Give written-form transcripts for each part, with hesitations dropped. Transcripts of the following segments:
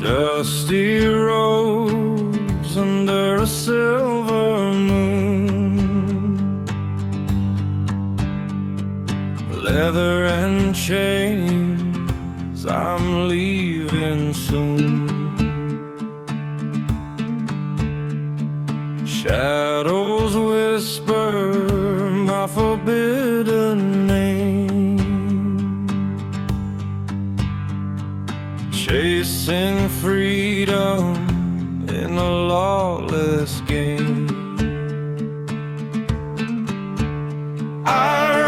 Dusty roads under a silver moon, leather and chains, I'm leaving soon. Shadows whisper my forbidden name, chasing freedom in a lawless game. I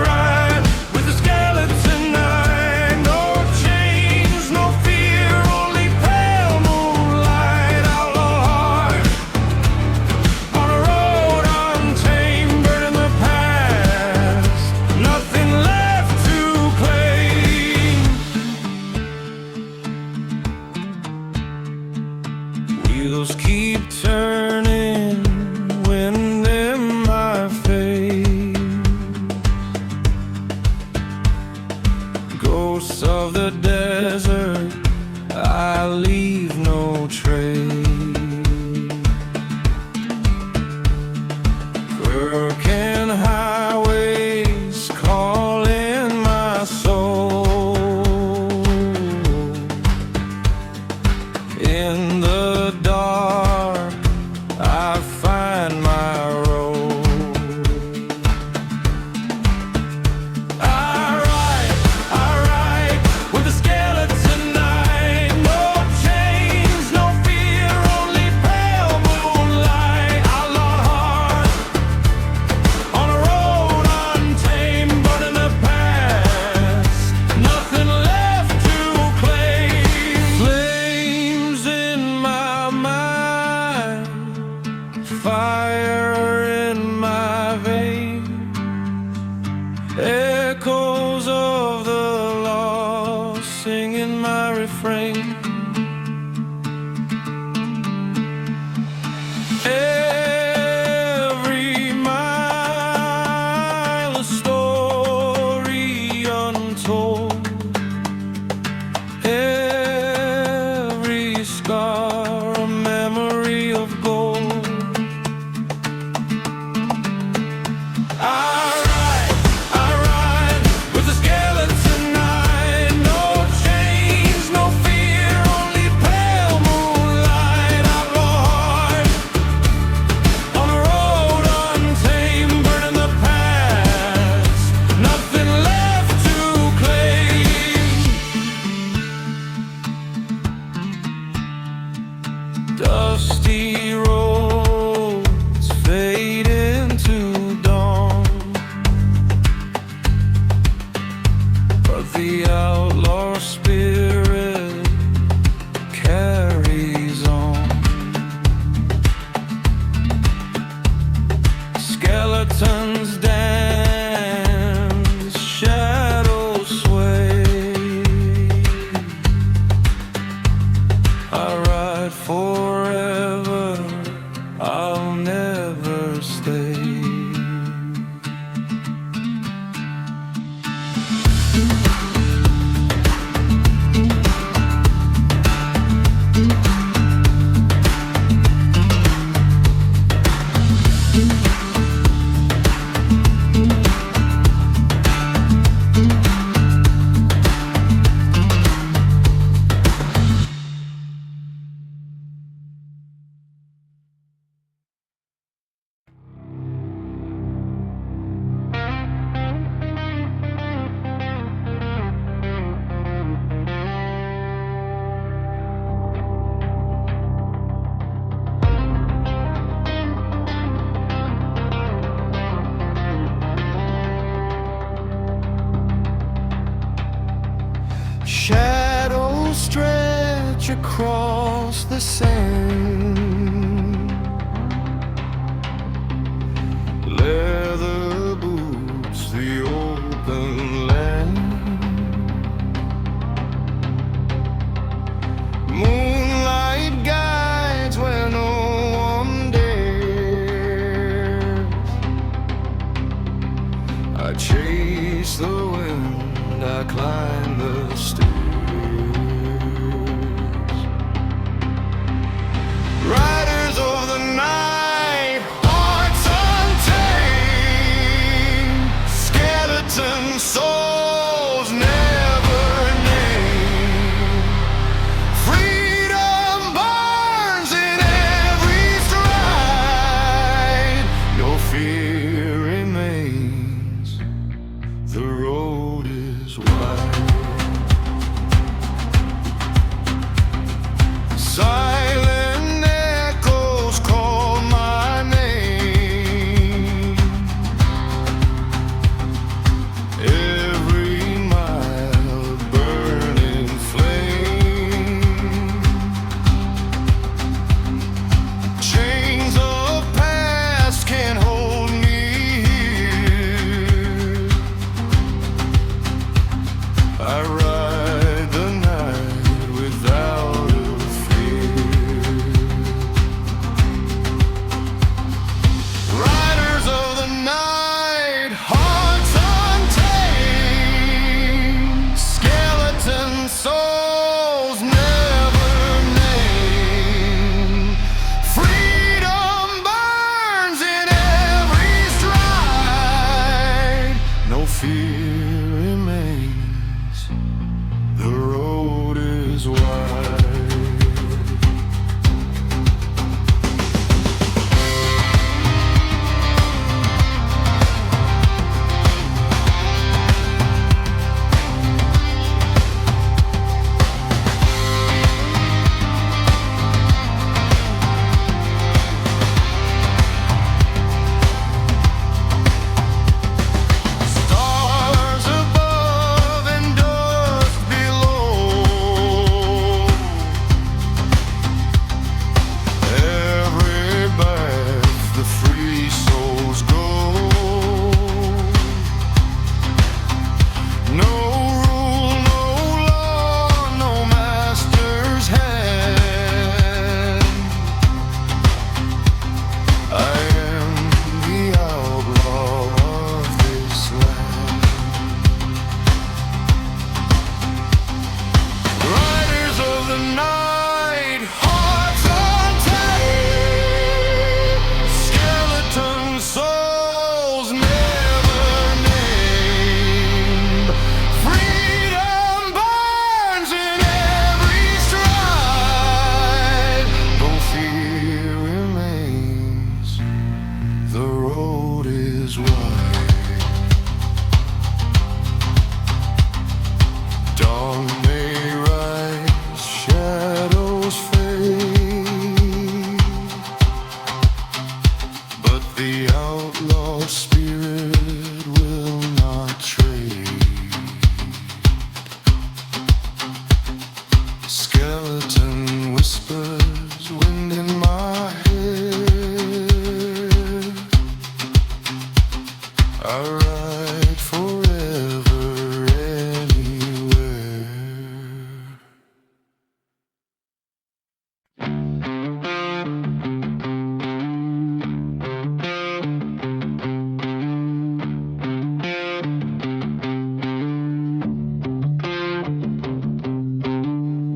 ride with a skeleton eye. No chains, no fear, only pale moonlight. Outlaw heart on a road untamed, burning the past, nothing left to claim. Wheels keep turning, wind in my face, ghosts of the desert, I leave no trace. Broken highways calling my soul, in the dark I find my road. I ride with a skeleton eye. No chains, no fear, only pale moonlight. Outlaw heart on a road untamed, burning the past, nothing left to claim. Flames in my mind, fire in my veins, echoes of the lost singing my refrain. Every mile a story untold, every scar a memory of gold. I ride with a skeleton eye. No chains, no fear, only pale moonlight. Outlaw heart on a road untamed, burning the past, nothing left to claim. Dusty roads fade into dawn, but the outlaw spirit carries on. Skeletons dance, shadows sway. I ride forever, I'll never stay. Shadows stretch across the sand, leather boots, the open land. Moonlight guides where no one dares. I chase the wind, I climb the stairs. is wide. Silent echoes call my name. Every mile burning flame. Chains of past can't hold me here. I ride the night without a fear. Riders of the night, hearts untamed, skeleton souls never named. Freedom burns in every stride. No fear remains. The road is wide. Stars above and dust below. Every breath the free souls go. No rule, no law, no master's hand. I am the outlaw of this land. Riders of the night, hearts untamed, skeleton souls never named. Freedom burns in every stride. No fear remains. The road is wide. Dawn may rise, shadows fade, but the outlaw spirit will not trade. Skeleton whispers, wind in my head. I ride forever, anywhere.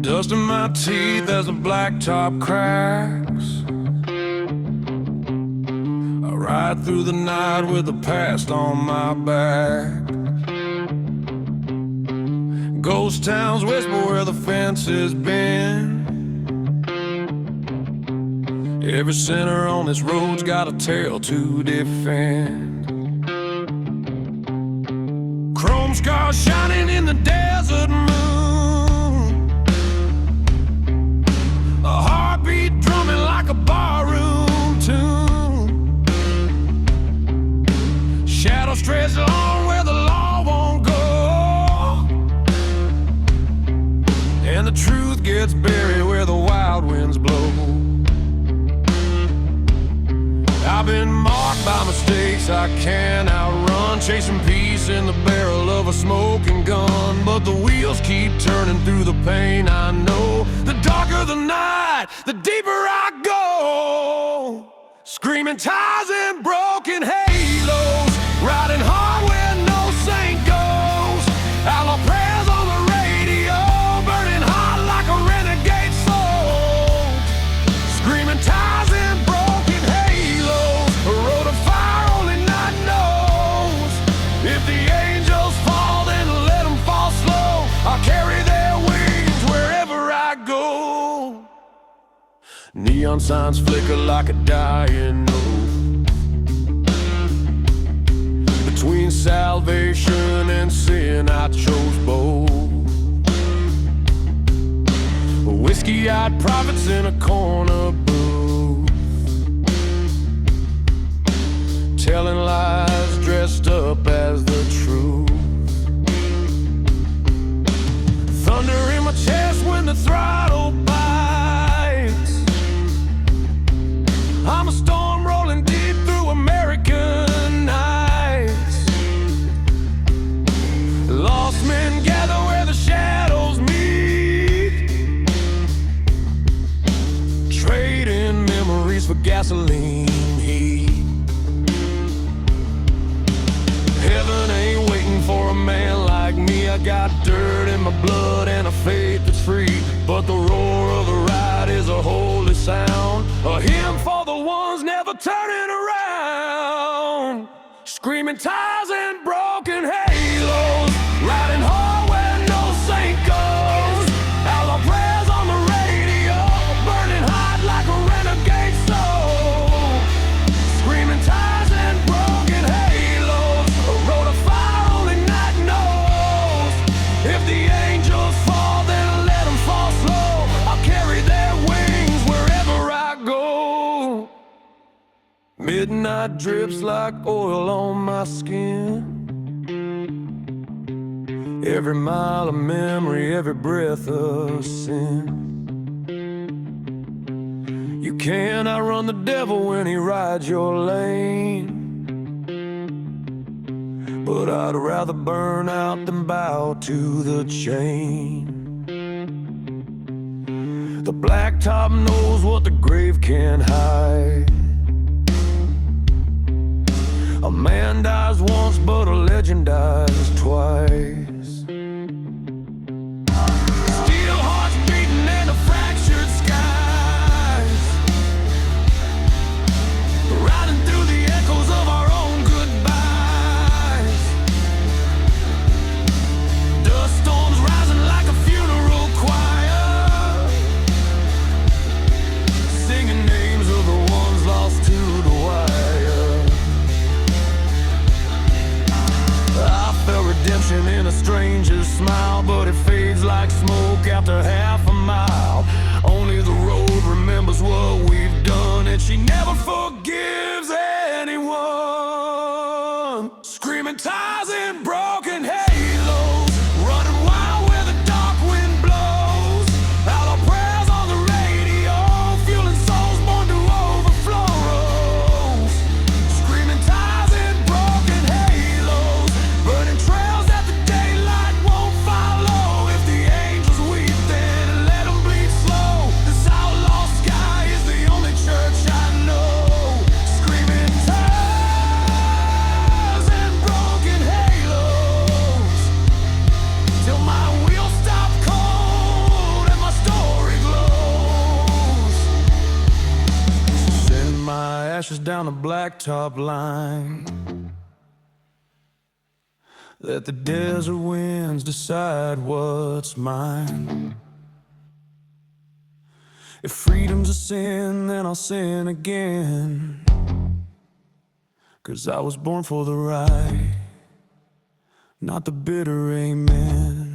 Dust in my teeth as the blacktop cracks. I ride through the night with the past on my back. Ghost towns whisper where the fence has been. Every sinner on this road's got a tale to defend. Chrome scars shining in the desert moon. A heartbeat drumming like a barroom tune. Shadows stretch along where the law won't go. And the truth gets buried where the wild winds blow. I've been marked by mistakes I can't outrun, chasing peace in the barrel of a smoking gun. But the wheels keep turning through the pain I know. The darker the night, the deeper I go. Screaming ties and broken halos, riding hard where no saint goes. Outlaw prayers on the radio, burning hot like a renegade soul. Screaming ties and broken halos, a road of fire only night knows. If the angels fall, then let them fall slow. I'll carry their wings wherever I go. Neon signs flicker like a dying oath. Between salvation and sin, I chose both. Whiskey-eyed prophets in a corner booth, telling lies dressed up as the truth. Thunder in my chest when the throttle bites. I'm a storm rolling deep through American nights. Lost men gather where the shadows meet, trading memories for gasoline heat. Heaven ain't waiting for a man like me. I got dirt in my blood and a faith that's free, but the roar of the ride is a holy sound, a hymn for the ones never turning around. Screaming tires and broken halos, riding hard where no saint goes. Outlaw prayers on the radio, burning hot like a renegade soul. Screaming tires and broken halos, a road of fire only night knows. If the angels fall, then let them fall slow. I'll carry their wings wherever I go. Midnight drips like oil on my skin. Every mile of memory, every breath of sin. You can't outrun the devil when he rides your lane, but I'd rather burn out than bow to the chain. The blacktop knows what the grave can't hide. A man dies once, but a legend dies twice. Steel hearts beating in the fractured skies, riding through the echoes of our own goodbyes. Dust storms rising like a funeral choir, singing names of the ones lost to the wire. I felt redemption in a stranger's smile, but it fades like smoke after half a mile. Only the road remembers what we've done, and she never forgives anyone. Screaming tires and broken halos, running wild where the dark wind blows. Outlaw prayers on the radio, fueling souls born to overflow. Screaming tires and broken halos, burning trails that the daylight won't follow. If the angels weep, then let them bleed slow. This outlaw sky is the only church I know. Screaming tires and broken halos, till my wheels stop cold and my story glows. Send my ashes down the blacktop line, let the desert winds decide what's mine. If freedom's a sin, then I'll sin again, 'cause I was born for the ride, not the bitter amen.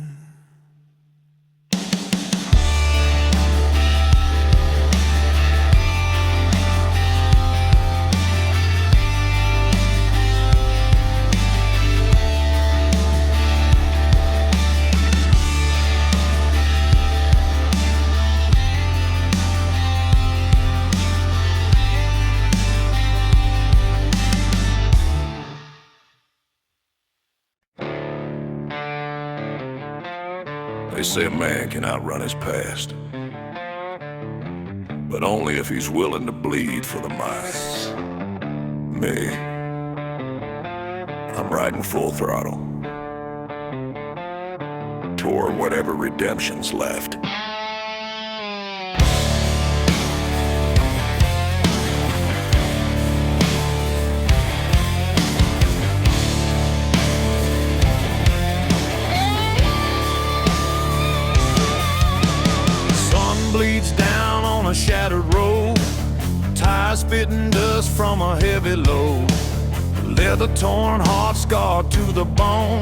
They say a man can outrun his past, but only if he's willing to bleed for the mind. Me, I'm riding full throttle toward whatever redemption's left. Bleeds down on a shattered road, tires spitting dust from a heavy load, leather torn, heart scarred to to bone,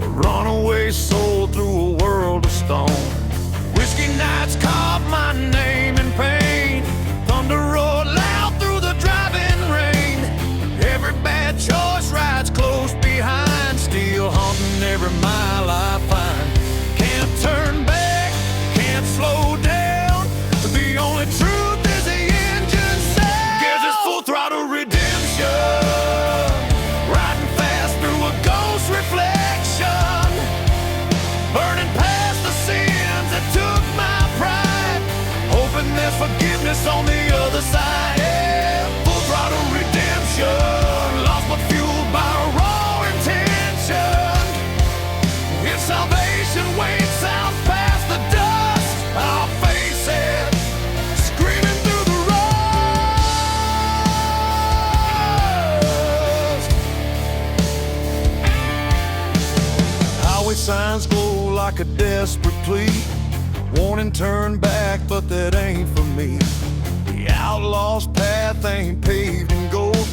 a runaway soul through a world of stone. Whiskey nights carved my name in pain. Thunder roared loud through the driving rain. Every bad choice rides close behind, still haunting every mile I find. Can't turn back, can't slow down. The only truth is the engine sound. Gives us full throttle redemption, riding fast through a ghost reflection, burning past the sins that took my pride, hoping there's forgiveness on the other side. Yeah, full throttle redemption, lost but fueled by a raw intention. If salvation waits out past the dust, I'll face it, screaming through the rust. Highway signs glow like a desperate plea, warning turn back, but that ain't for me. The outlaw's path ain't paved in gold,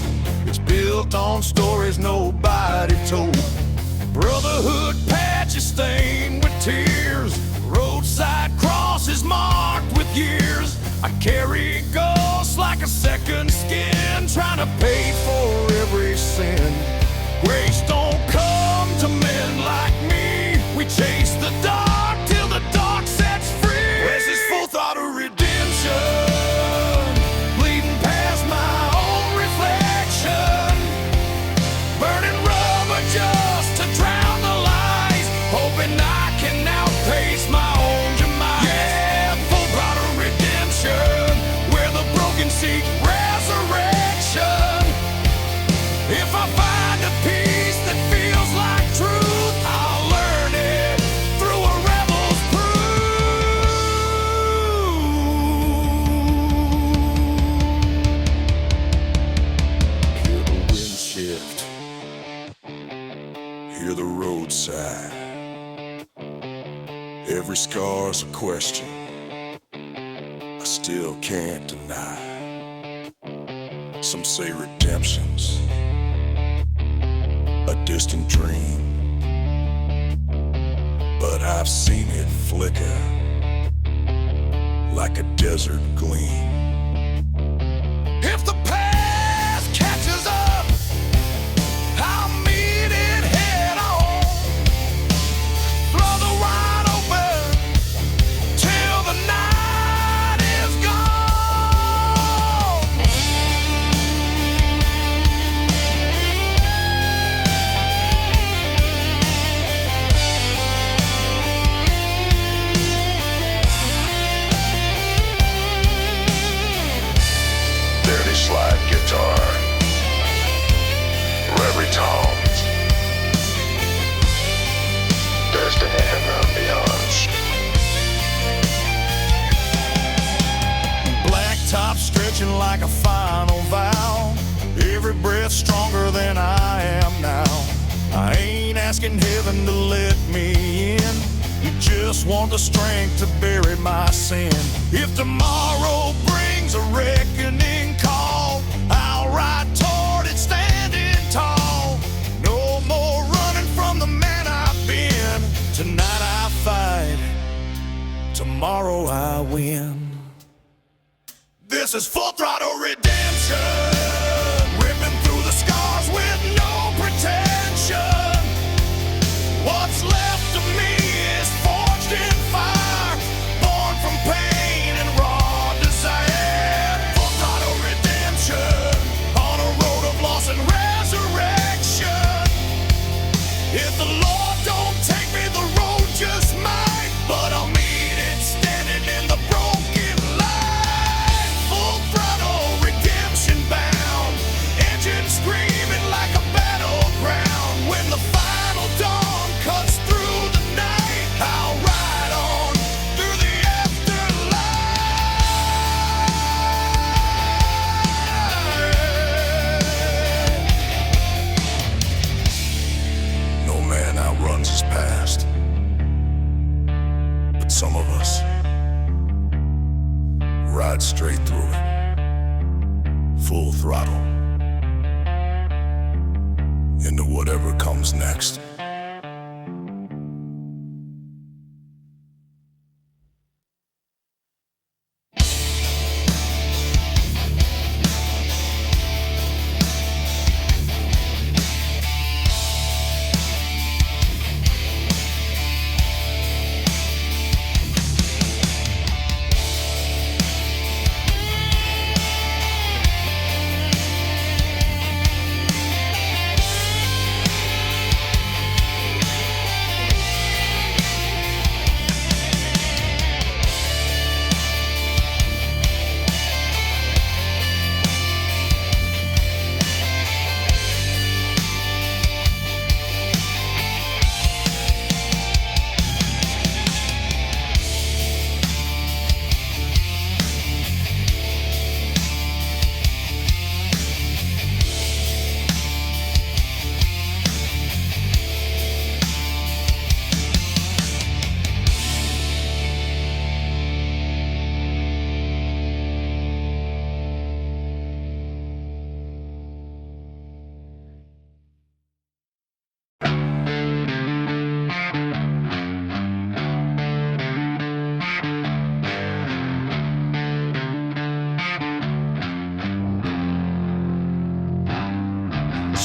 it's built on stories nobody told. Brotherhood patches stained with tears, roadside crosses marked with years. I carry ghosts like a second skin, trying to pay for every sin. Grace don't come to men like me, we chase the dark till the dark sets free. This is full throttle redemption, bleeding past my own reflection, burning rubber just to drown the lies, hoping I can outpace my own demise. Yeah, full throttle redemption, where the broken seek resurrection. If I find a peace that feels like truth, I'll learn it through a rebel's proof. Hear the wind shift, hear the roadside. Every scar's a question I still can't deny. Some say redemption's a distant dream, but I've seen it flicker like a desert gleam. If the past catches up, I'll meet it head on. Throw the wide open till the night is gone. Dirty slide guitar, every tones, destiny and beyond. Black top stretching like a final vow, every breath stronger than I am now. I ain't asking heaven to let me in, you just want the strength to bury my sin. If tomorrow brings a reckoning call, I'll ride toward it standing tall. No more running from the man I've been. Tonight I fight, tomorrow I win. This is full throttle redemption, ripping through the scars with no pretension. What's left of me is forged in fire, born from pain and raw desire. Full throttle redemption, on a road of loss and resurrection. If the Lord don't take me, the road just might, but I'll meet it standing in the broken light. Full throttle redemption bound.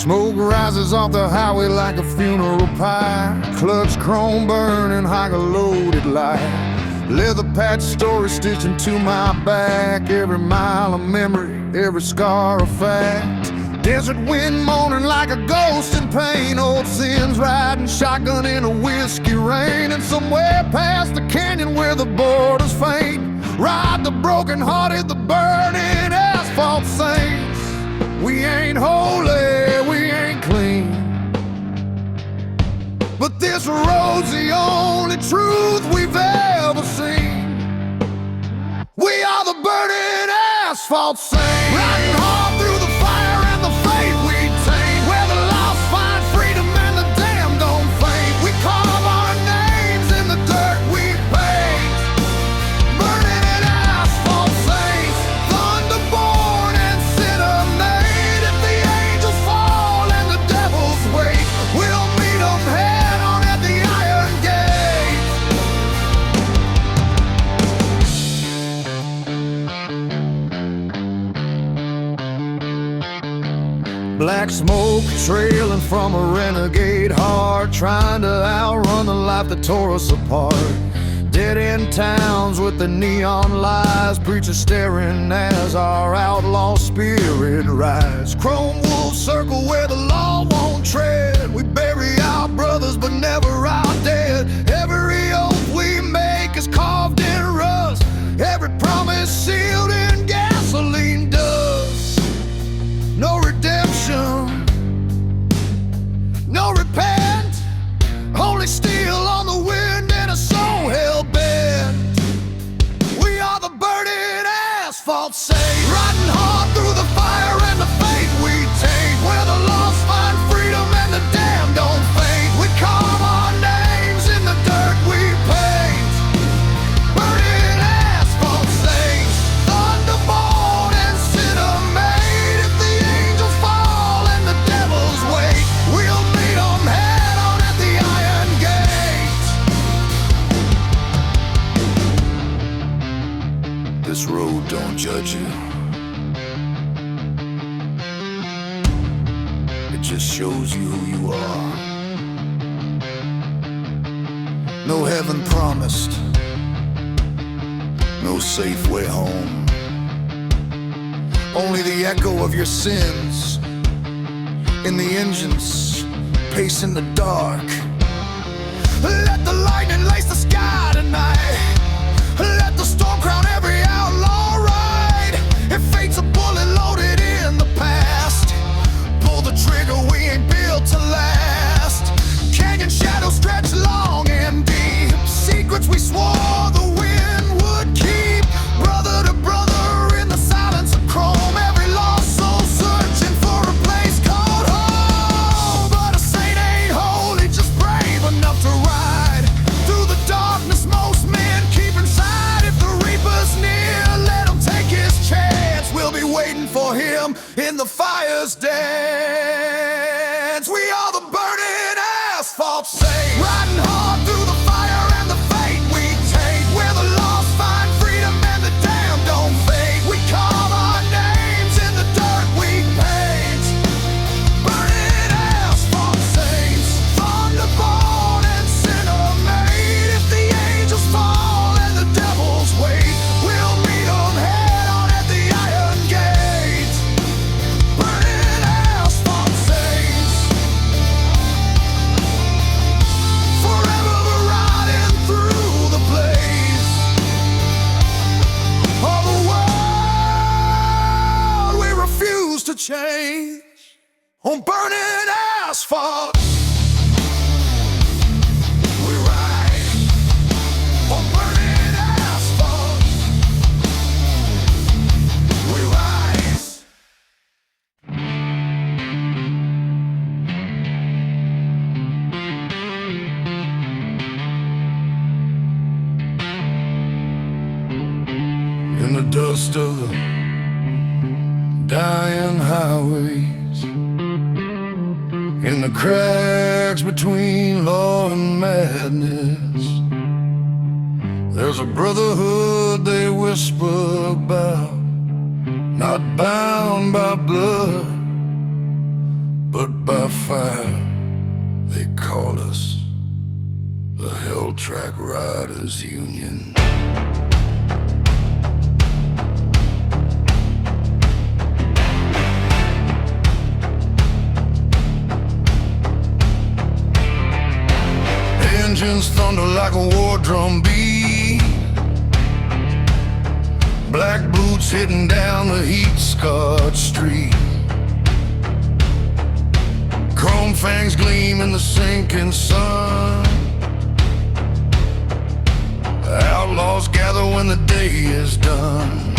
Smoke rises off the highway like a funeral pie. Clutch chrome burning like a loaded light. Leather patch story stitching to my back. Every mile of memory, every scar a fact. Desert wind moaning like a ghost in pain. Old sins riding shotgun in a whiskey rain. And somewhere past the canyon where the borders faint, ride the broken hearted, the burning asphalt saints. We ain't holy, we ain't clean, but this road's the only truth we've ever seen. We are the burning asphalt saints, riding hard through the fire and the fate we take, where the lost find freedom and the damned don't faint. We carve our names in the dirt we paint, burning in asphalt saints, thunderborn and sinner made. If the angels fall and the devils wait, we'll meet them head on at the iron gate. Black smoke trailing from a renegade heart, trying to outrun the life that tore us apart. Dead-end towns with the neon lights, preachers staring as our outlaw spirit rise. Chrome wolves circle where the law won't tread. We bury our brothers but never our dead. Every oath we make is carved in rust, every promise sealed in gasoline dust. No redemption, no repent, only steel on the wind and a soul hell-bent. We are the burning asphalt saints, riding hard through the fire and the fate we take, where the lost find freedom and the damned don't faint. We carve our names in the dirt we paint, burning asphalt saints, thunderborn and sinner made. If the angels fall and the devils wait, we'll meet them head on at the iron gate. This road don't judge you. It just shows you who you are. No heaven promised, No safe way home. only the echo of your sins in the engines pacing the dark. Let the lightning lace the sky tonight, let the storm crown every outlaw ride. If fate's a bullet loaded in the past, pull the trigger, we ain't built to last. Canyon shadows stretch long and deep, secrets we swore the wind would keep. Brother to brother in the silence of chrome, every lost soul searching for a place called home. But a saint ain't holy, just brave enough to ride through the darkness most men keep inside. If the reaper's near, let him take his chance. We'll be waiting for him in the fire's dance. We are the burning asphalt saints, riding hard through the fire and the fate we take, where the lost find freedom and the damned don't fade. We carve our names in the dirt we paint, burning asphalt saints, thunderborn and sinner made. If the angels fall and the devils wait, we'll meet them head on at the iron gate. Burning asphalt saints, forever riding through the blaze of the world we refuse to change. On burning asphalt we ride, on burning asphalt we rise. In the dust of the dying highways, in the cracks between law and madness, there's a brotherhood they whisper about, not bound by blood, but by fire they call us the Hell Track Riders Union. Engines thunder like a war drum beat, black boots hitting down the heat-scarred street, chrome fangs gleam in the sinking sun. Outlaws gather when the day is done,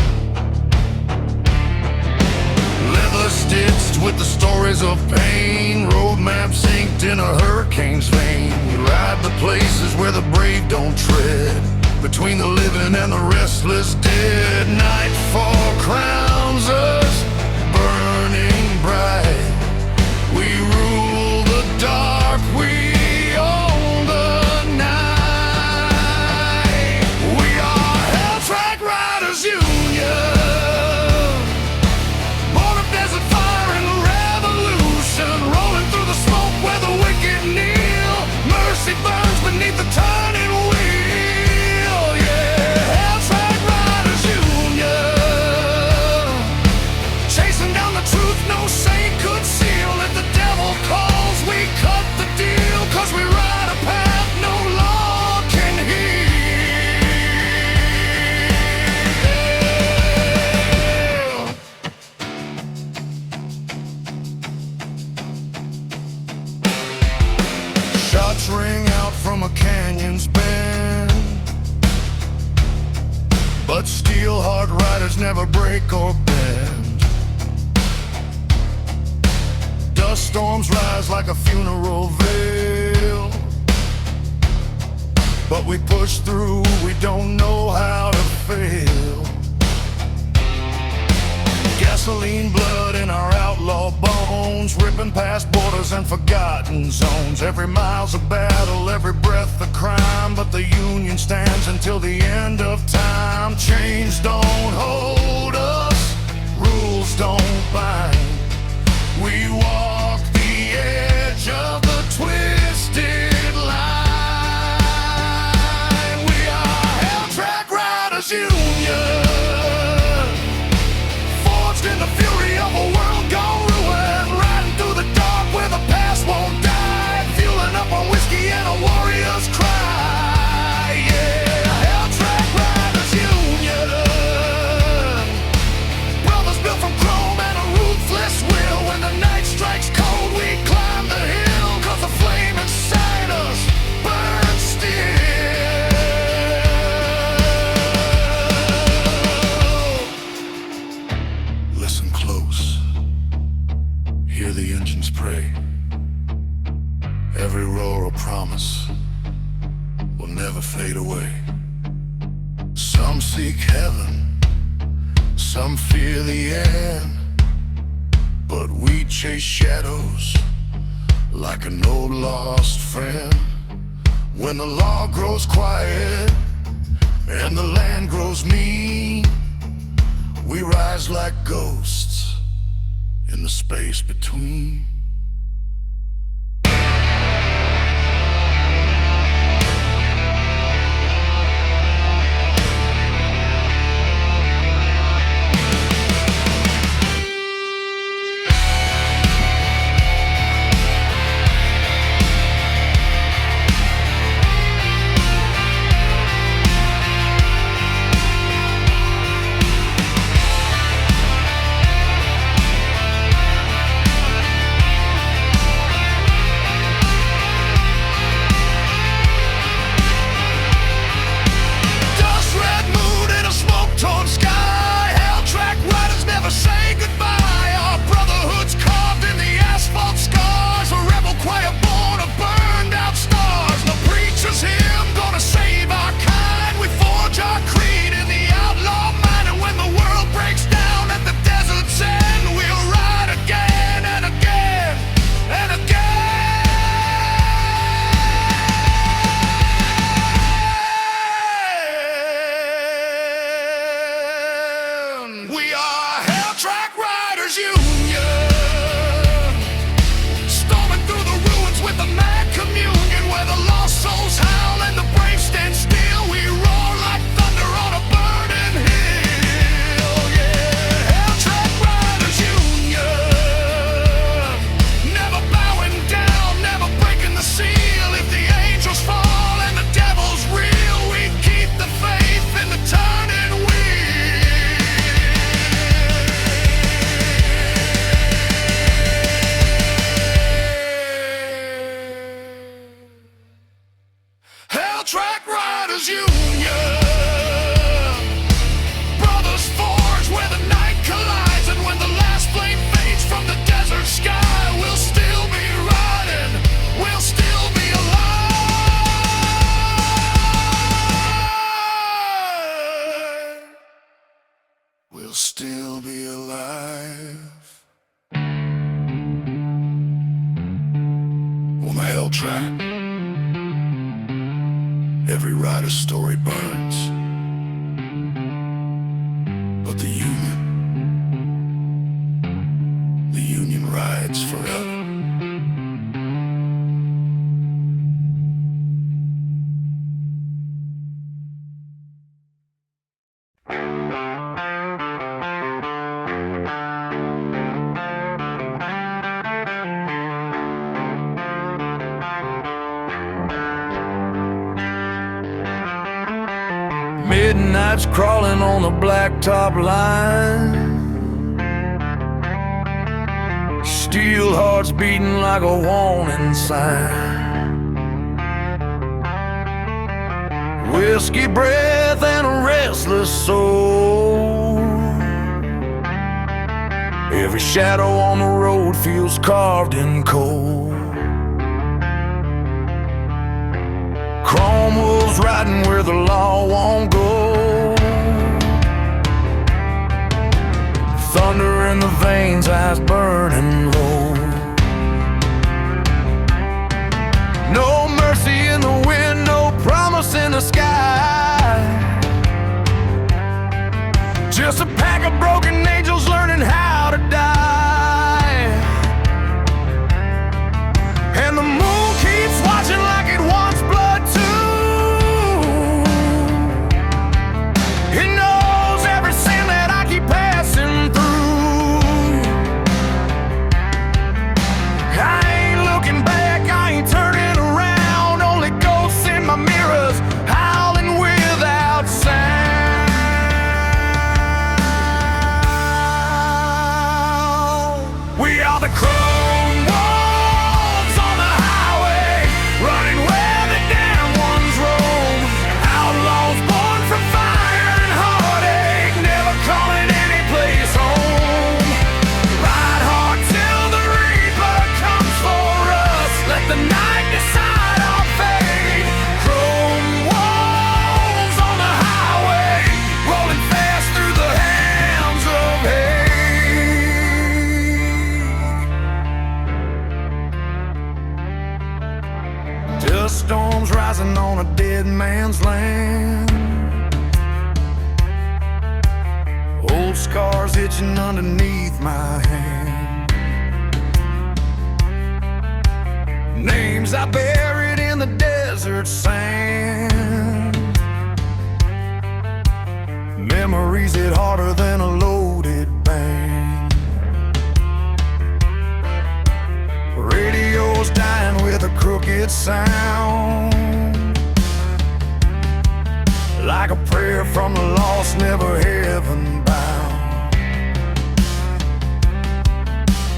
leather stitched with the stories of pain, road maps inked in a hurricane's vein. We ride the places where the brave don't tread, between the living and the restless dead. Nightfall crowns us, burning bright. We rule the dark, we own the night. We are Hell Track Riders Union, born of desert fire and revolution, rolling through the smoke where the wicked kneel. Mercy burns beneath the turning wheel. Yeah, Hell Track Riders Union, chasing down the truth no saint could seal. If the devil calls, we cut the deal, 'cause we ride a path no law can heal. Shots ring out from a canyon's bend, but steel-heart riders never break or bend. Dust storms rise like a funeral veil, but we push through, we don't know how to fail. Gasoline blood in our outlaw bones, ripping past borders and forgotten zones. Every mile's a battle, every breath a crime, but the Union stands until the end of time. Chains don't hold us, rules don't bind. We walk the edge of the twisted line. We are Hell Track Riders Union, forged in the fury of a world gone ruined, riding through the dark where the past won't die, fueling up on whiskey and a warrior's cry. Yeah, Hell Track Riders Union, brothers built from chrome and a ruthless will. When the night strikes cold, we climb the hill, 'cause the flame inside us burns still. Listen close, hear the engines pray. Every roar a promise will never fade away. Some seek heaven, some fear the end, but we chase shadows like an old lost friend. When the law grows quiet and the land grows mean, we rise like ghosts in the space between. track riders union. Brothers forge where the night collides, and when the last flame fades from the desert sky, we'll still be riding, we'll still be alive. We'll still be alive. On the hell track, every rider's story burns, but the union rides forever. Midnight's crawling on the blacktop line. Steel hearts beating like a warning sign. Whiskey breath and a restless soul. Every shadow on the road feels carved in coal. Chrome wolves riding where the law won't go. Thunder in the veins, eyes burning low. No mercy in the wind, no promise in the sky. Just a pack of broken angels learning how to die. And the moon keeps watching like it wants blood too. It knows every sin that I keep passing through. I ain't looking back, I ain't turning around. Only ghosts in my mirrors, howling without sound. We are the chrome wolves on the highway, running where the damn ones roam. Outlaws born from fire and heartache, never calling any place home. Ride hard till the reaper comes for us, let the night decide our fate. Chrome wolves on the highway, rolling fast through the hands of hate. Dust storms rising on a dead man's land. Old scars itching underneath my hand. Names I buried in the desert sand. Memories hit harder than a loaded band. Radio's dying with a crooked sound, like a prayer from the lost, never heaven bound.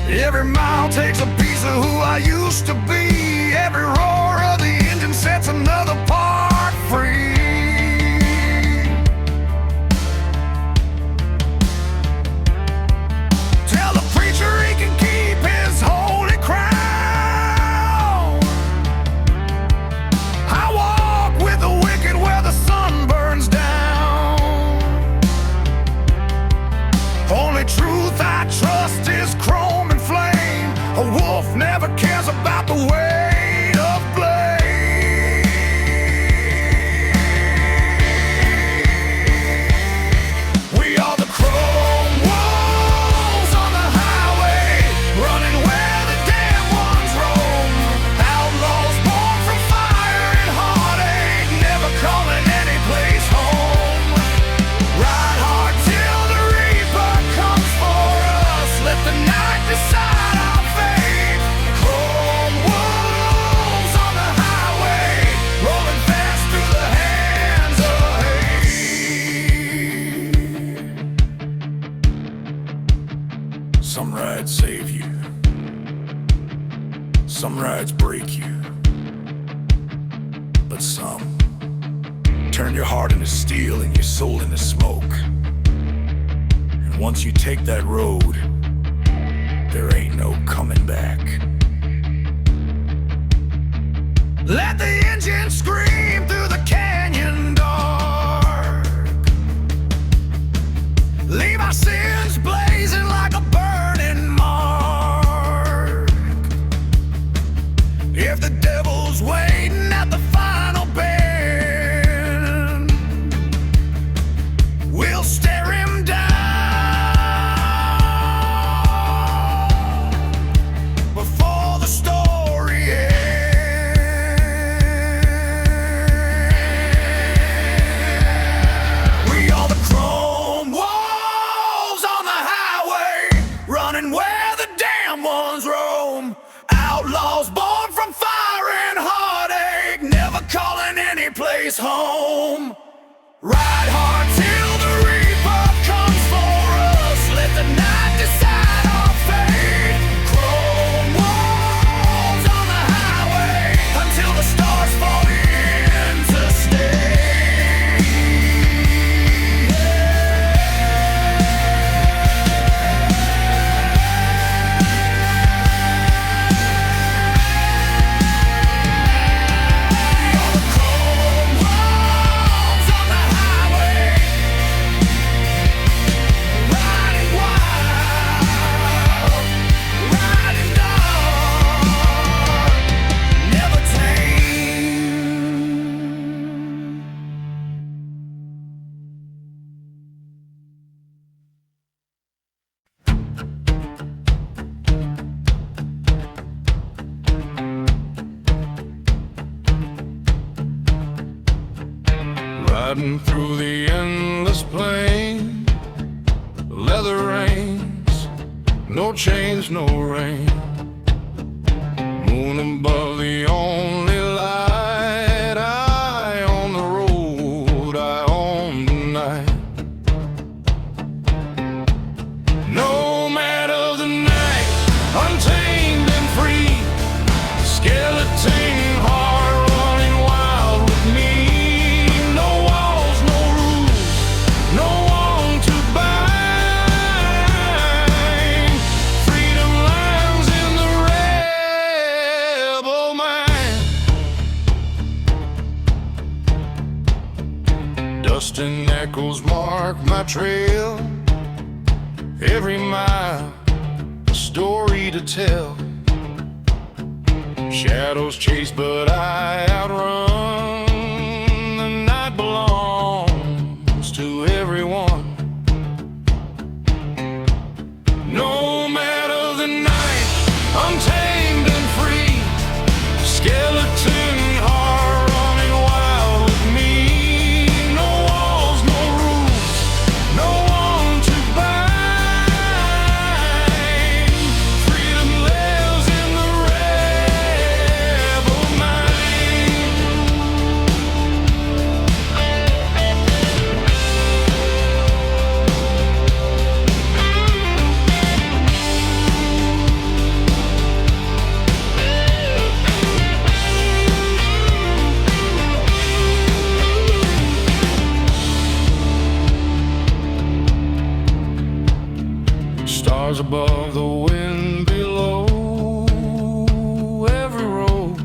Every mile takes a piece of who I used to be. Every roar of the engine sets another part free. Tell the preacher he can keep his holy crown. I walk with the wicked where the sun burns down. Only truth I trust is chrome and flame. A wolf never cares about the weight of blame. We are the chrome wolves on the highway, running where the damn ones roam. Outlaws born from fire and heartache, never calling any place home. Ride hard till the reaper comes for us, let the night decide our fate. Chrome wolves on the highway, rolling fast through the hands of hate. Some rides save you, some rides break you, but some Turn your heart into steel and your soul into smoke. And once you take that road, there ain't no coming back. Let the engine scream through the canyon dark. Leave our sins blazing like a burning mark. If the devil's waiting at the final bend, we'll stare him down before the story ends. We are the chrome walls on the highway, running where the damn ones roam. Outlaws born from fire and heartache, never calling any place home. Ride hard till the reaper comes for us. Let the night decide our fate. Chrome walls on the highway until the stars fall into Riding through the endless plain, leather reins, no chains, no rain. Moon above, the only light. I on the road, I on the night. Nomad of the night, untamed and free. Skeleton heart running wild with me. No walls, no rules, no one to bind. Freedom lies in the rebel mind. Dust and echoes mark my trail. Every mile, a story to tell. Shadows chase, but I outrun. The night belongs to everyone. Nomad of the night, untamed and free. Skeleton heart running wild with me. No walls, no rules, no one to bind. Freedom lives in the rebel mind. Stars above, the wind below. Every road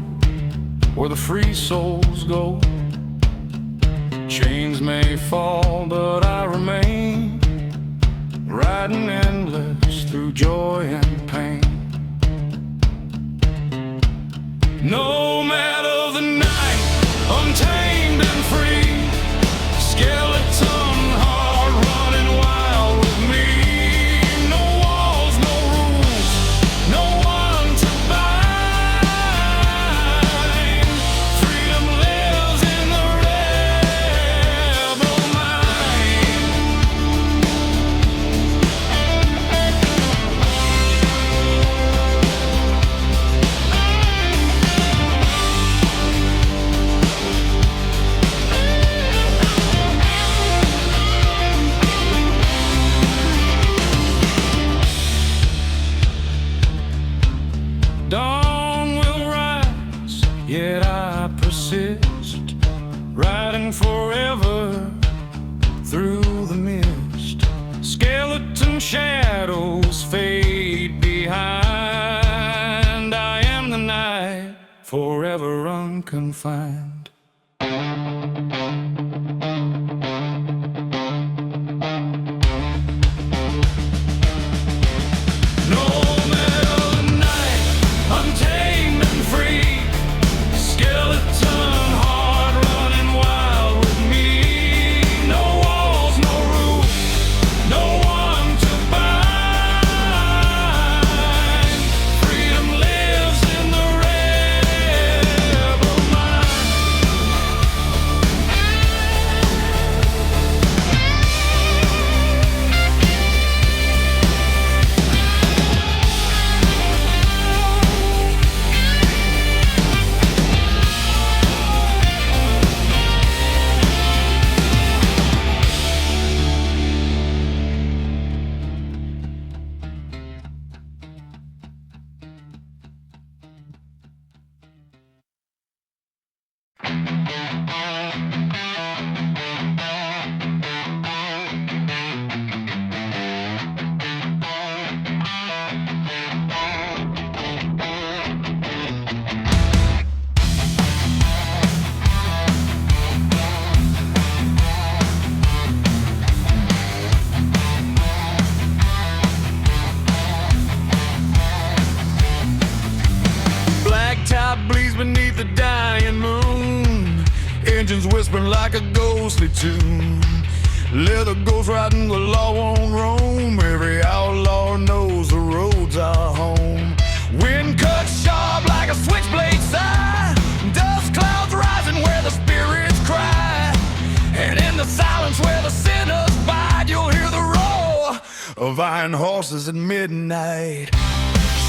where the free souls go. Chains may fall, but I remain. Riding endless through joy and pain. Nomad of the night, untamed and free. Skeleton heart running wild with me. No walls, no rules, no one to bind. Freedom lives in the rebel mind. run forever through the mist. Skeleton shadows fade behind. I am the night, forever unconfined. Bleeds beneath the dying moon, engines whispering like a ghostly tune. Leather goes riding, the law won't roam. Every outlaw knows the roads are home. Wind cuts sharp like a switchblade sigh. Dust clouds rising where the spirits cry. And in the silence where the sinners bide, you'll hear the roar of iron horses at midnight.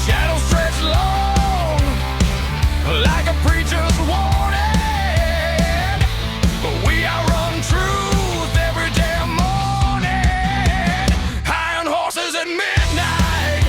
Shadows stretch long like a preacher's warning, but we outrun truth every damn morning. Iron horses at midnight,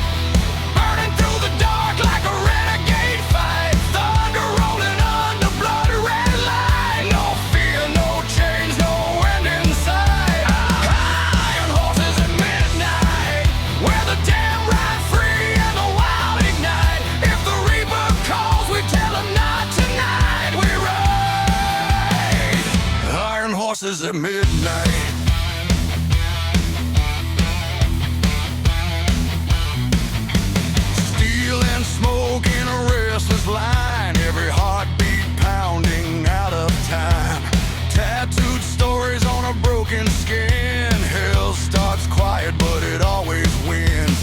burning through the dark like a renegade fight. Thunder rolling under blood red light. No fear, no change, no end in sight. Iron horses at midnight, where the damn ride free and the wild ignite. If the reaper calls, we tell him not tonight. We ride iron horses at midnight. Steel and smoke in a restless line, every heartbeat pounding out of time. Tattooed stories on a broken skin. Hell starts quiet, but it always wins.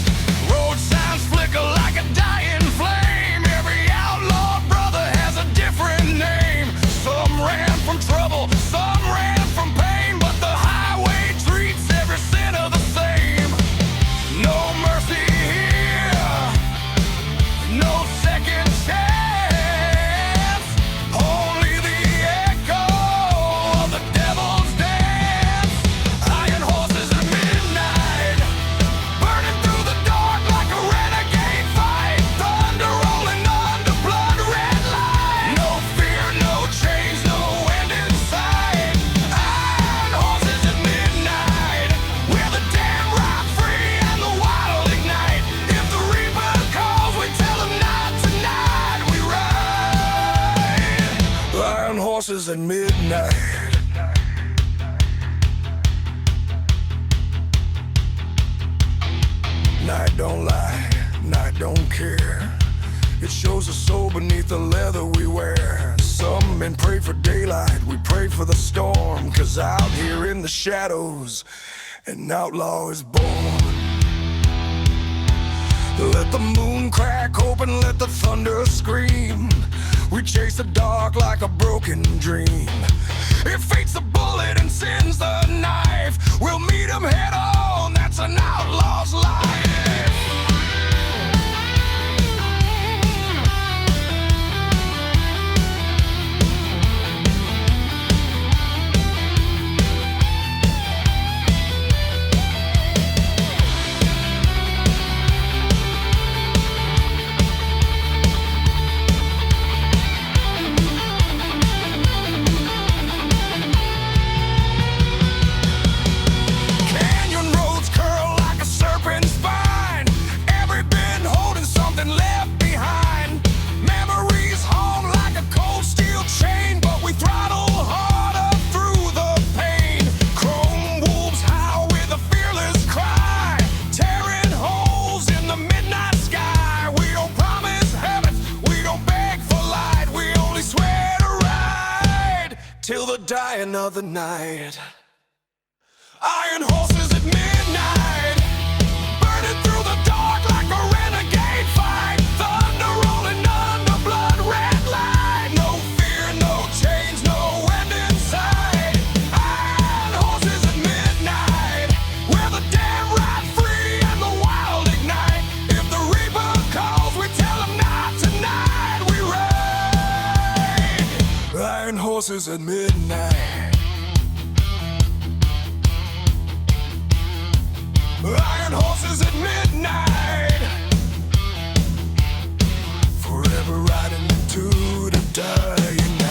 Road signs flicker like a dying flame. Every outlaw brother has a different name. Some ran from trouble, some ran from pain, but the highway treats every sinner the same. No mercy here, no second chance, only the echo of the devil's dance. Iron horses at midnight, burning through the dark like a renegade fight. Thunder rolling under blood red light. No fear, no change, no end in sight. Iron horses at midnight, where the damn rock free and the wild ignite. If the reaper calls, we tell him not tonight. We ride iron horses at midnight. Night don't lie, night don't care. It shows the soul beneath the leather we wear. Some men pray for daylight, we pray for the storm. 'Cause out here in the shadows, an outlaw is born. Let the moon crack open, let the thunder scream. We chase the dark like a broken dream. If fate's the bullet and sin's the knife, we'll meet him head on. That's an outlaw's life. die another night. Iron horses at midnight, burning through the dark like a renegade fight. Thunder rolling under blood red light. No fear, no change, no end in sight. Iron horses at midnight, where the damn ride free and the wild ignite. If the reaper calls, we tell him not tonight. We ride. Iron horses at midnight. Iron horses at midnight, forever riding into the dying night.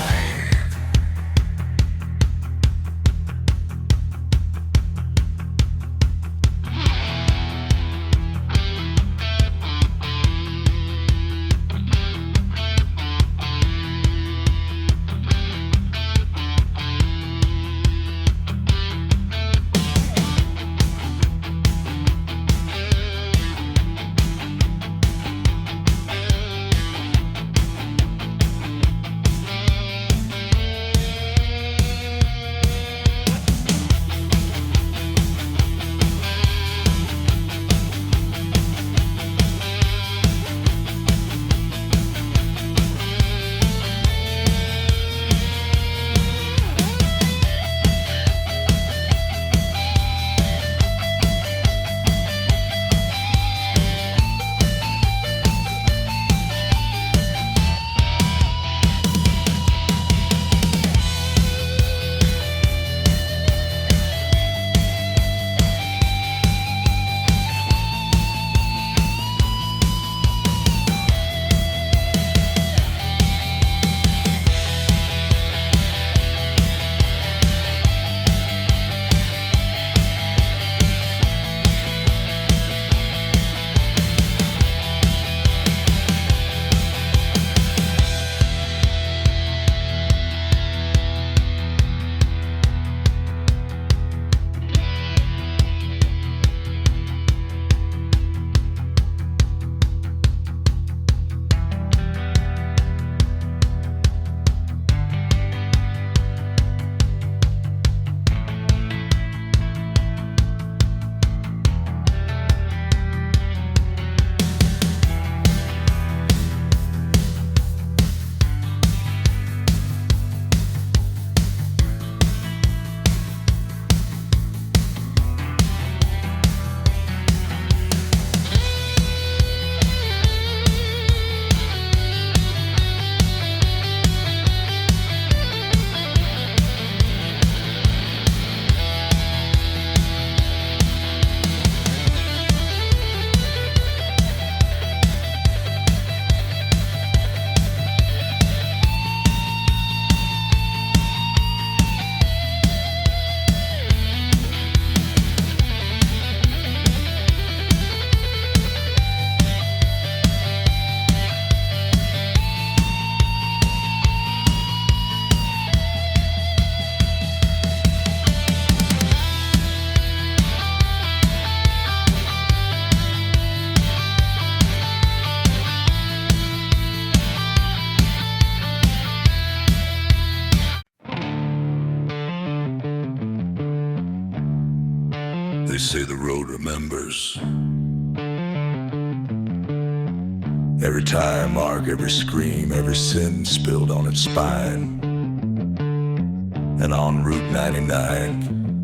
They say the road remembers. Every tire mark, every scream, every sin spilled on its spine. And on Route 99,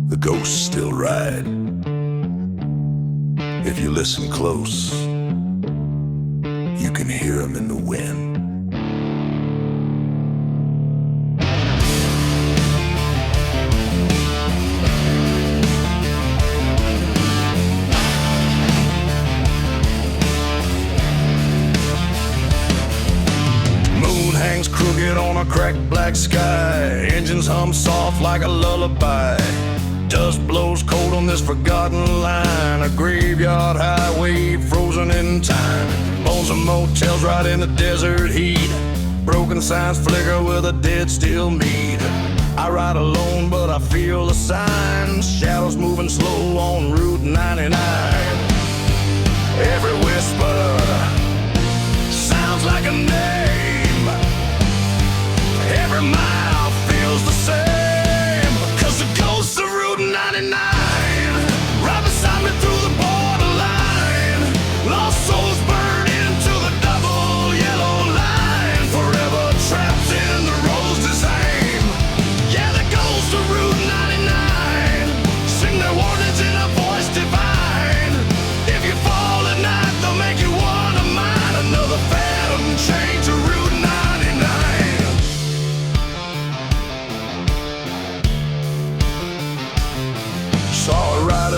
the ghosts still ride. If you listen close, you can hear them in the wind. Hangs crooked on a cracked black sky. Engines hum soft like a lullaby. Dust blows cold on this forgotten line. A graveyard highway frozen in time. Bones of motels right in the desert heat. Broken signs flicker with a dead still meat. I ride alone but I feel the signs. Shadows moving slow on Route 99. Every whisper sounds like a name. Every mile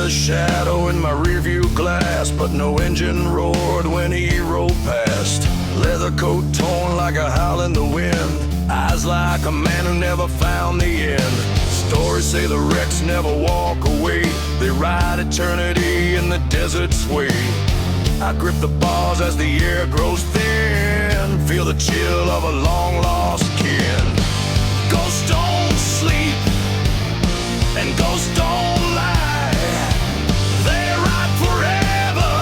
a shadow in my rearview glass, but no engine roared when he rolled past. Leather coat torn like a howl in the wind, eyes like a man who never found the end. Stories say the wrecks never walk away, they ride eternity in the desert's sway. I grip the bars as the air grows thin, feel the chill of a long-lost kin. Ghosts don't sleep, and ghosts don't lie. They ride forever,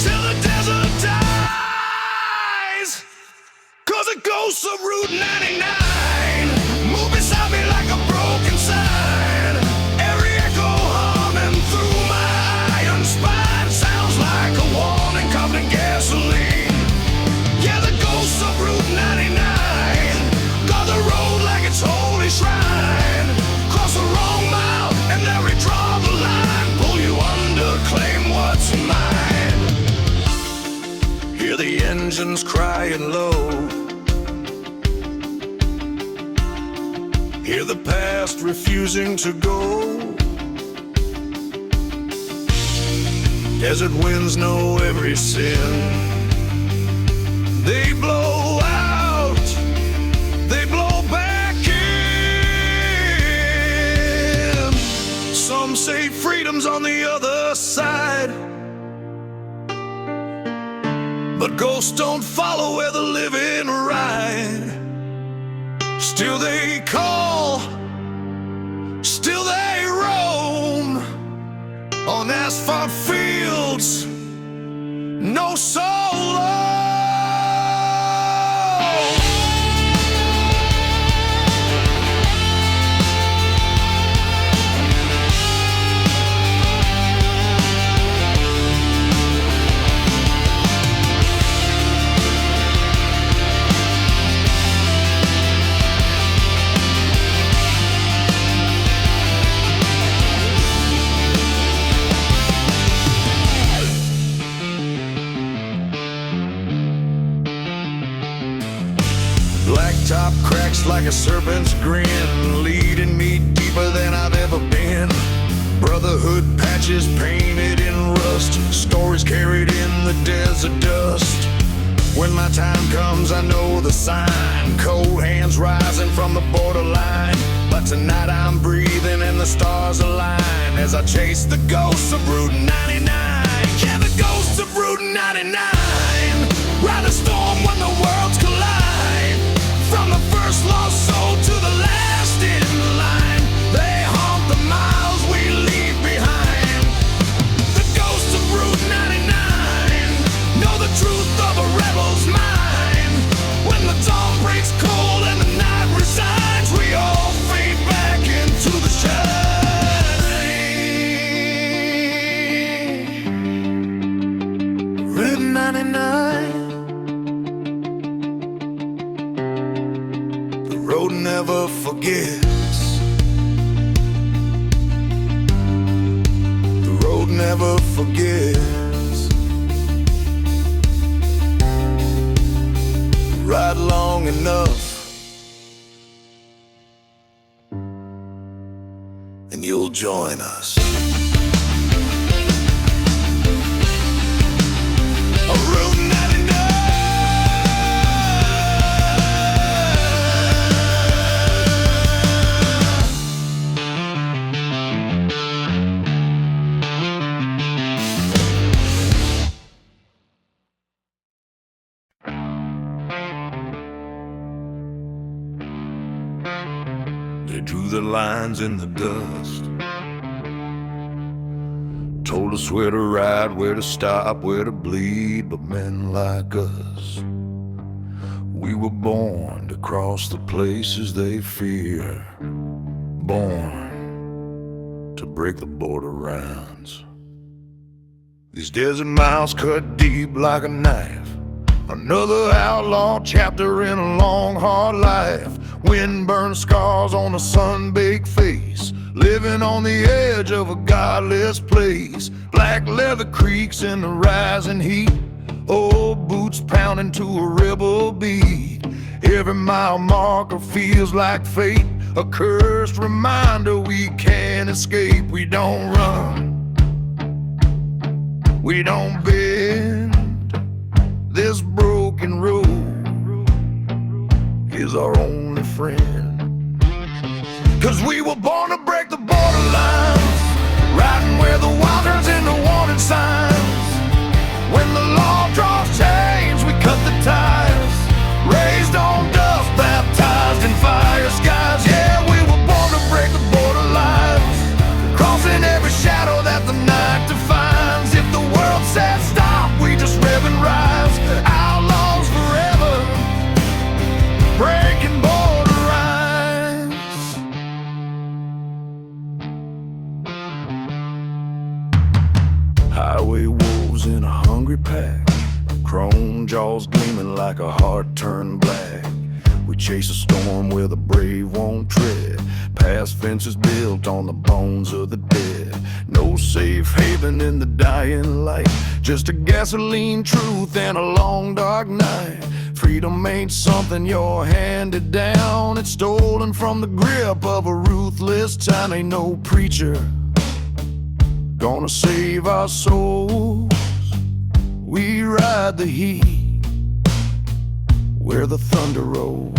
till the desert dies. 'Cause the ghosts of Route 99 move beside me like a broken sign. Every echo humming through my iron spine sounds like a warning covered in gasoline. Yeah, the ghosts of Route 99 guard the road like it's holy shrine. Cross the wrong mile and they redraw the line, pull you under, claim what's mine. Hear the engines crying low, hear the past refusing to go. Desert winds know every sin. They blow out, they blow back in. Some say freedom's on the other side, but ghosts don't follow where the living ride. Still they call, still they roam on asphalt fields, no soul alone. Blacktop cracks like a serpent's grin, leading me deeper than I've ever been. Brotherhood patches painted in rust, stories carried in the desert dust. When my time comes, I know the sign, cold hands rising from the borderline. But tonight I'm breathing and the stars align as I chase the ghosts of Route 99. Yeah, the ghosts of Route 99 ride the storm when the worlds collide. From the first lost soul to the last in line, they haunt the miles we leave behind. The ghosts of Route 99 know the truth of a rebel's mind. When the dawn breaks cold and the night resigns, we all fade back into the shine. Route 99, road never forgets. The road never forgets. Ride long enough and you'll join us. Route 99. They drew the lines in the dust, told us where to ride, where to stop, where to bleed. But men like us, we were born to cross the places they fear, born to break the border rounds. These desert miles cut deep like a knife, another outlaw chapter in a long, hard life. Wind-burned scars on a sun-baked face, living on the edge of a godless place. Black leather creaks in the rising heat, old boots pounding to a rebel beat. Every mile marker feels like fate, a cursed reminder we can't escape. We don't run, we don't bend. This broken road is our only friend. 'Cause we were born to break the borderlines, riding where the wild turns into warning signs. When the law draws chains, we cut the ties, raised on dust, baptized in fire skies. Yeah, we were born to break the borderlines, crossing every shadow that the night defines. If the world said stop, we just rev and rise. Outlaws forever, breaking border lines. Highway wolves in a hungry pack, chrome jaws gleaming like a heart turned black. We chase a storm where the brave won't tread, past fences built on the bones of the dead. No safe haven in the dying light, just a gasoline truth and a long dark night. Freedom ain't something you're handed down, it's stolen from the grip of a ruthless time. Ain't no preacher gonna save our souls. We ride the heat where the thunder rolls.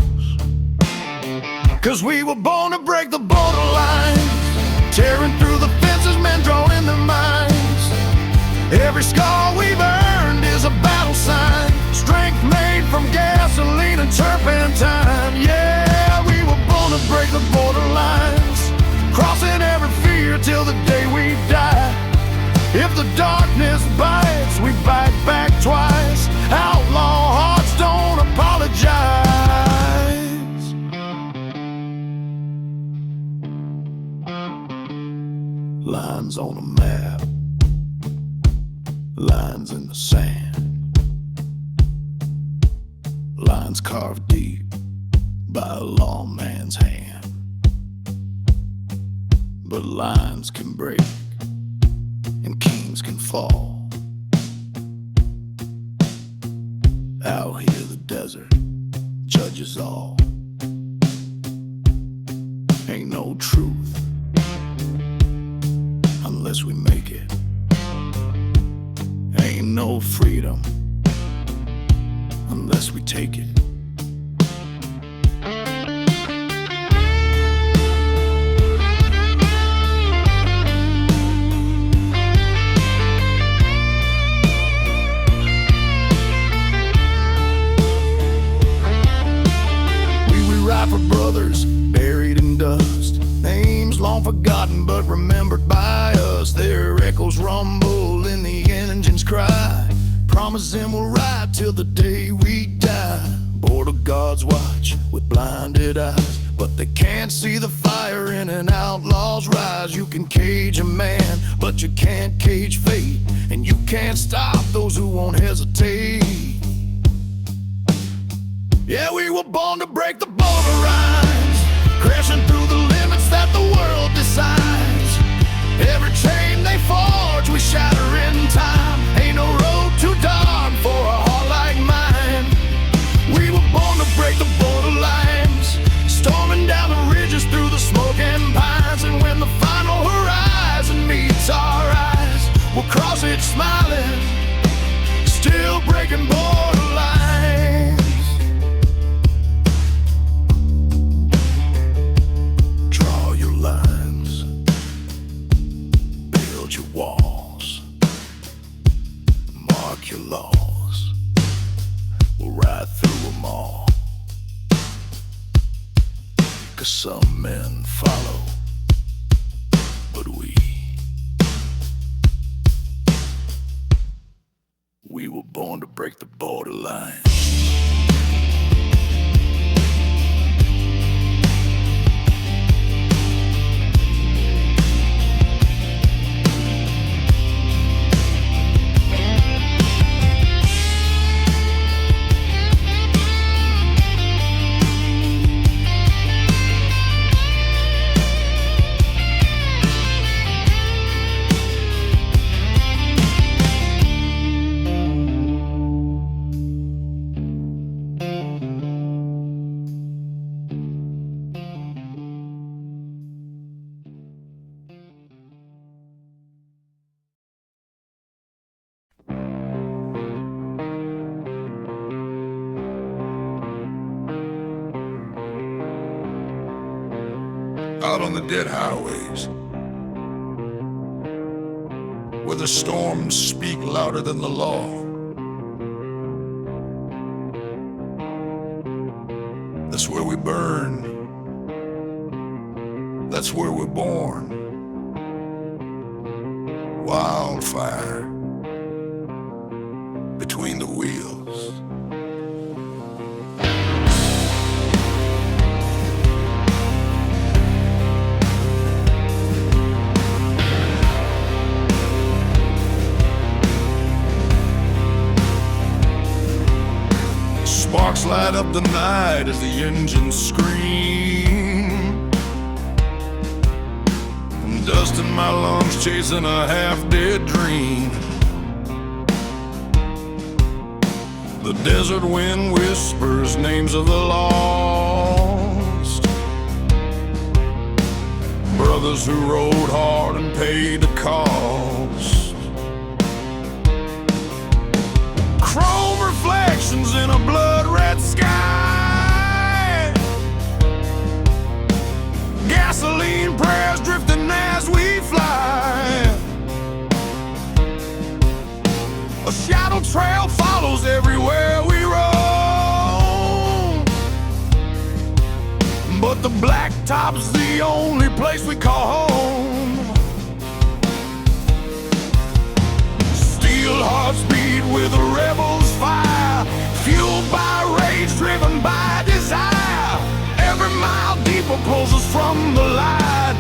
'Cause we were born to break the borderlines, tearing through the fences, men drawing their minds. Every scar we've earned is a battle sign, strength made from gasoline and turpentine. Yeah, we were born to break the borderlines, crossing every fear till the day we die. If the darkness bites, we bite back twice. Outlaw hearts don't apologize. Lines on a map, lines in the sand, lines carved deep by a lawman's hand. But lines can break and kings can fall. Out here the desert judges all. Ain't no truth unless we make it. Ain't no freedom unless we take it. For brothers buried in dust, names long forgotten but remembered by us. Their echoes rumble in the engine's cry, promising we'll ride till the day we die. Border guards watch with blinded eyes, but they can't see the fire in an outlaw's rise. You can cage a man, but you can't cage fate, and you can't stop those who won't hesitate. Yeah, we were born to break the border lines, crashing through the limits that the world decides. Every chain they forge, we shatter in time. Ain't no road too dark for a heart like mine. We were born to break the border lines, storming down the ridges through the smoking pines. And when the final horizon meets our eyes, we'll cross it smiling, still breaking border lines. Walls, mark your laws, we'll ride through them all. 'Cause some men follow, but we were born to break the borderline. out on the dead highways, where the storms speak louder than the law. That's where we burn. That's where we're born. Wildfire between the wheels. Sparks light up the night as the engines scream. I'm dust in my lungs chasing a half-dead dream. The desert wind whispers names of the lost, brothers who rode hard and paid the cost. Chrome reflections in a blood-red sky, gasoline prayers drifting as we fly. A shadow trail follows everywhere we roam, but the blacktop's the only place we call home. Steel hearts beat with a rebel's fire, fueled by rage, driven by desire. Every mile deeper pulls us from the light.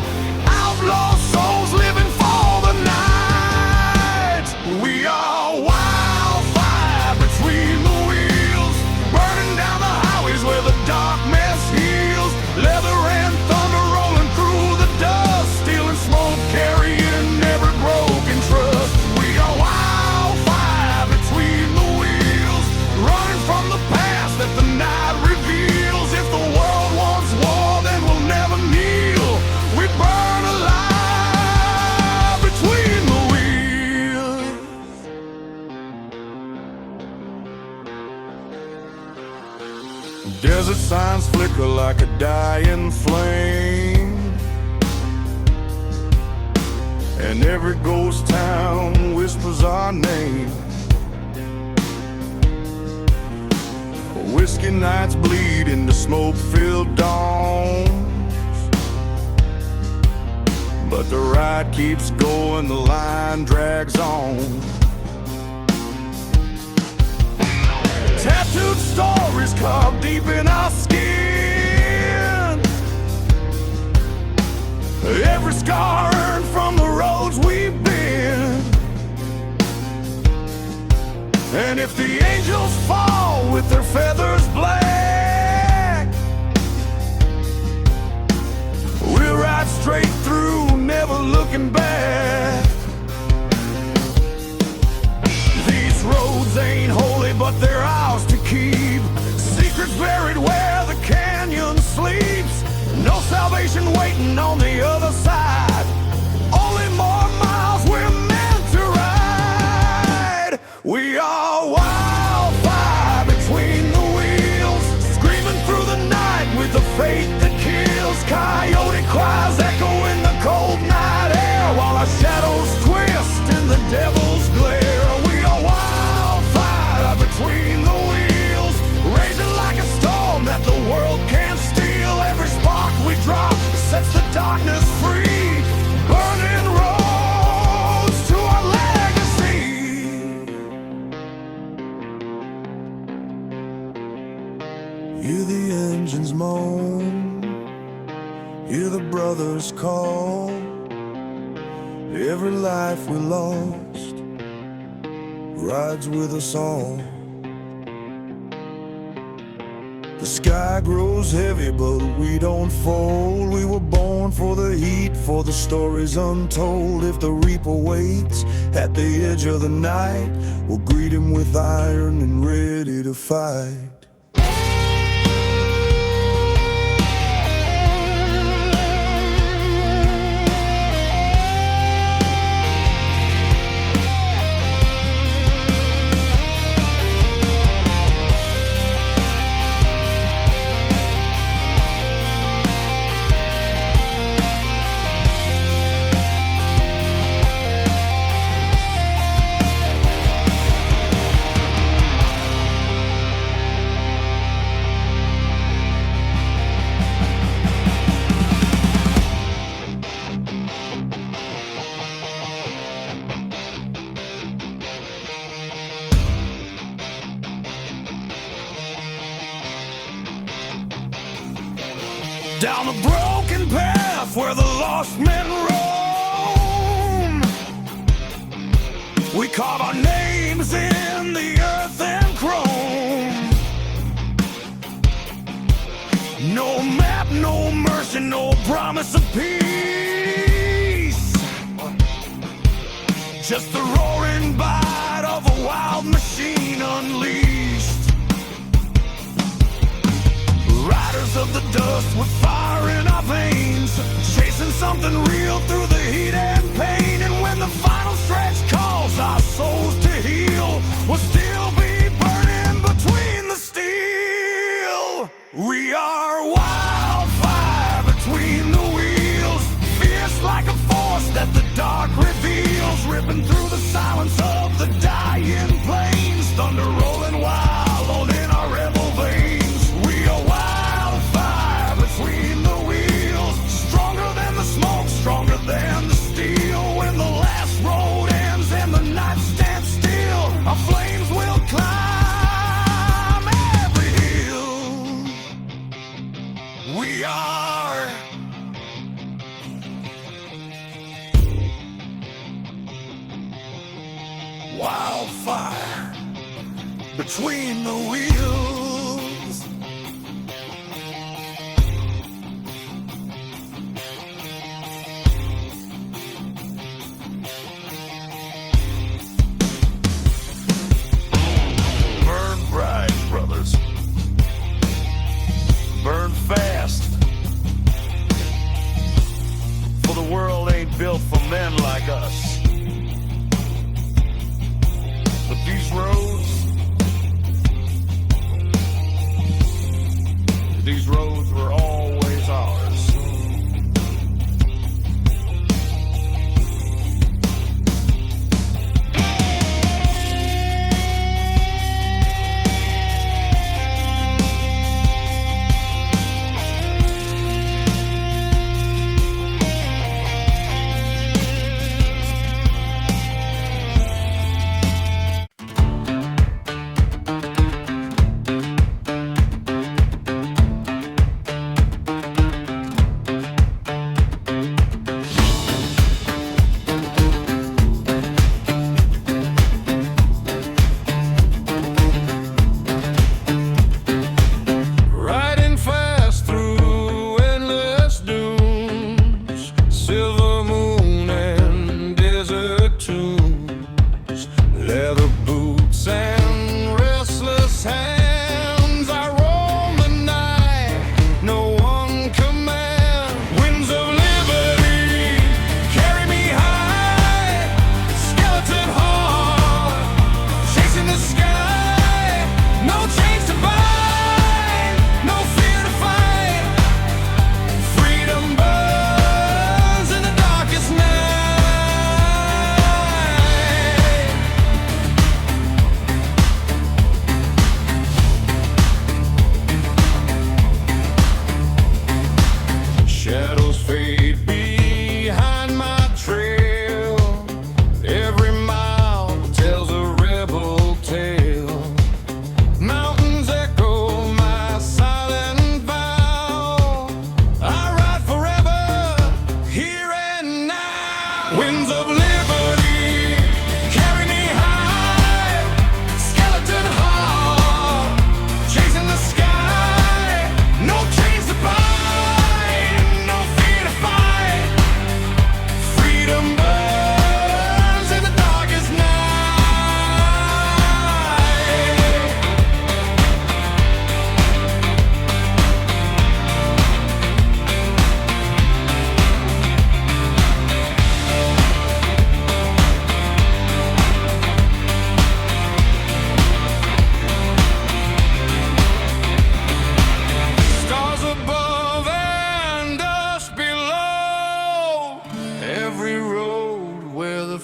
Outlaw souls living for the night. We are wildfire between the wheels, burning down the highways where the darkness heals. Leather and thunder rolling through the dust, stealing smoke, carrying every broken trust. We are wildfire between the wheels, running from the past that the night reveals. If the world wants war, then we'll never kneel. We burn alive between the wheels. Desert signs flicker like a dying flame, and every ghost town whispers our name. Whiskey nights bleed into smoke-filled dawns, but the ride keeps going, the line drags on. Tattooed stories carved deep in our skin, every scar earned from the roads we've been. And if the angels fall with their feathers black, we'll ride straight through, never looking back. These roads ain't holy, but they're ours to keep. Secrets buried where the canyon sleeps. No salvation waiting on the other side. Only more miles we're meant to ride. We are wildfire between the wheels, screaming through the night with the fate that kills. Coyote cries echo in the cold night air, while our shadows twist in the devil's glare. We are wildfire between the wheels, raging like a storm that the world can't steal. Every spark we drop sets the darkness free, burning roads to our legacy. Hear the engines moan, hear the brothers call. Every life we lost rides with us all. The sky grows heavy, but we don't fold. We were born for the heat, for the stories untold. If the reaper waits at the edge of the night, we'll greet him with iron and ready to fight. down the broken path where the lost men roam. We carve our names in the earth and chrome. No map, no mercy, no promise of peace. Just the roaring bite of a wild machine unleashed. Riders of the dust with fire in our veins, chasing something real through the heat and pain. And when the final stretch calls our souls to heal, we'll still be burning between the steel. We are wildfire between the wheels, fierce like a force that the dark reveals, ripping through the silence of the dying plains, thunder rolling wild in our rebel veins. We are wildfire between the wheels, stronger than the smoke, stronger than the steel. When the last road ends and the night stands still, our flames will climb every hill. We are wildfire between the wheels. Burn bright, brothers. Burn fast. For the world ain't built for men like us. But these roads were always ours.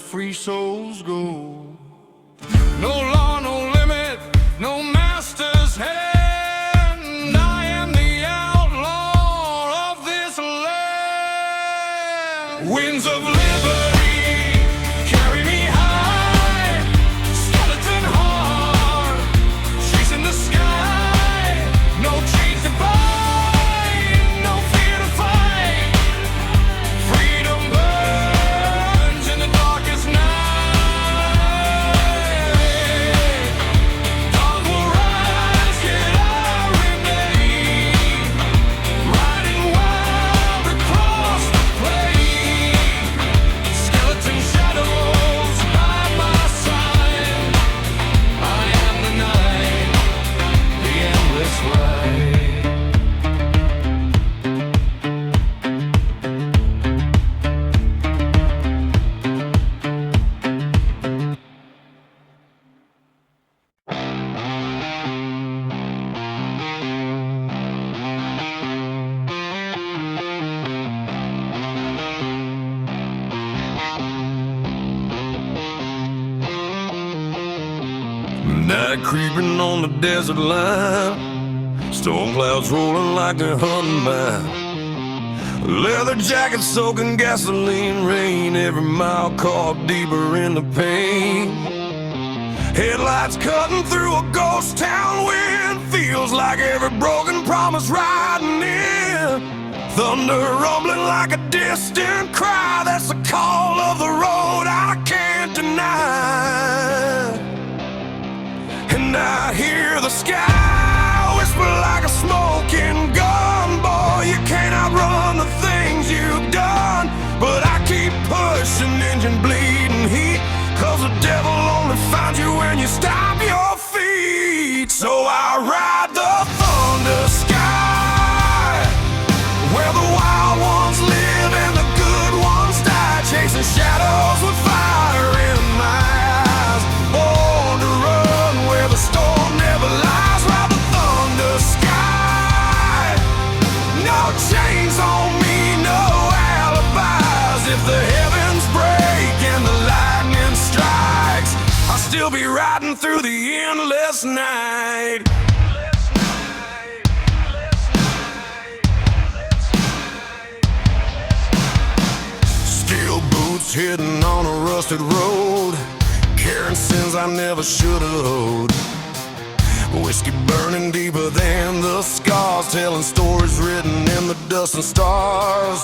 free souls go. No law, no limit, no master's hand. I am the outlaw of this land. Winds of liberty carry me high, skeleton heart chasing the sky. No chains to bind, no fear Night creeping on the desert line, storm clouds rolling like they're hunting mine. Leather jacket soaking gasoline rain, every mile caught deeper in the pain. Headlights cutting through a ghost town wind, feels like every broken promise riding in. Thunder rumbling like a distant cry, that's the call of the road I can't deny. And I hear the sky whisper like a smoking gun. Boy, you can't outrun the things you've done. But I keep pushing, engine bleeding heat, 'cause the devil only finds you when you stop your feet. So I ride the thunder sky, where the wild ones live and the good ones die, chasing shadows with fire in my eyes. Born to run where the storm never lies. Ride the thunder sky, no chains on me, no alibis. If the heavens break and the lightning strikes, I'll still be riding through the endless night. Steel boots hitting on a rusted road, carrying sins I never should have owed. Whiskey burning deeper than the scars, telling stories written in the dust and stars.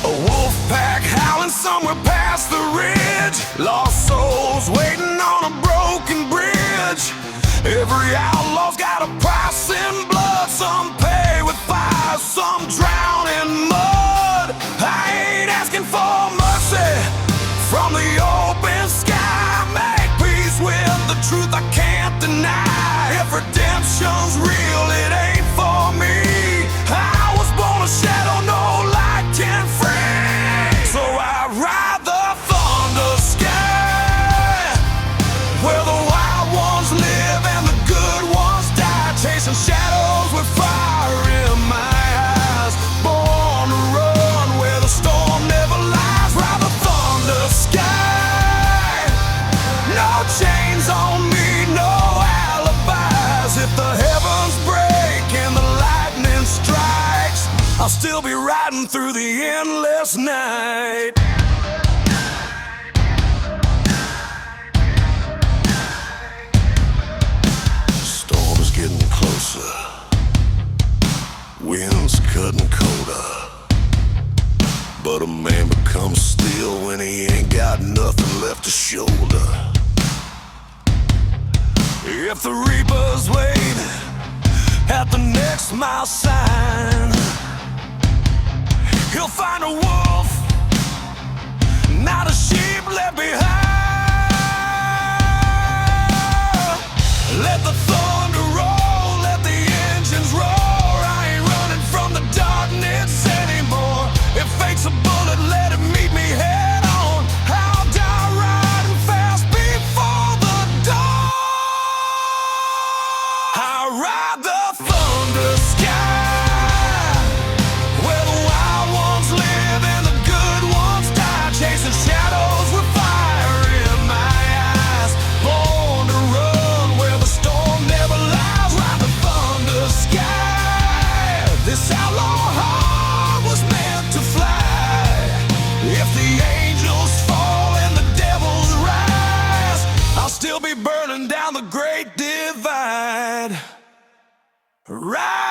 A wolf pack howling somewhere past the ridge, lost souls waiting on a broken bridge. Every outlaw's got a price in blood, some pay with fire, some drown in mud. I ain't asking for mercy from the open sky. Make peace with the truth I can't deny. If redemption's real, it ain't for me. I was born a shadow, no light can free. So I ride the thunder sky, where the wild ones live and the good ones die, chasing shadows with fire in my eyes. Born to run where the storm never lies. Ride the thunder sky, no chains on me, no alibis. If the heavens break and the lightning strikes, I'll still be riding through the endless night. Storm is getting closer, winds cutting colder, but a man becomes still when he ain't got nothing left to shoulder. If the reapers wait at the next mile sign, he'll find a wolf, not a sheep left behind. Let the thunder roll, let the engines roar. I ain't running from the darkness anymore. If fate's a bullet, let it meet me head on. I'll die riding fast before the dawn. I ride the thunder sky, where the wild ones live and the good ones die, chasing shadows with fire in my eyes. Born to run where the storm never lies. Ride the thunder sky, this outlaw heart was meant to fly. If the angels fall and the devils rise, I'll still be burning down the great divide. Ride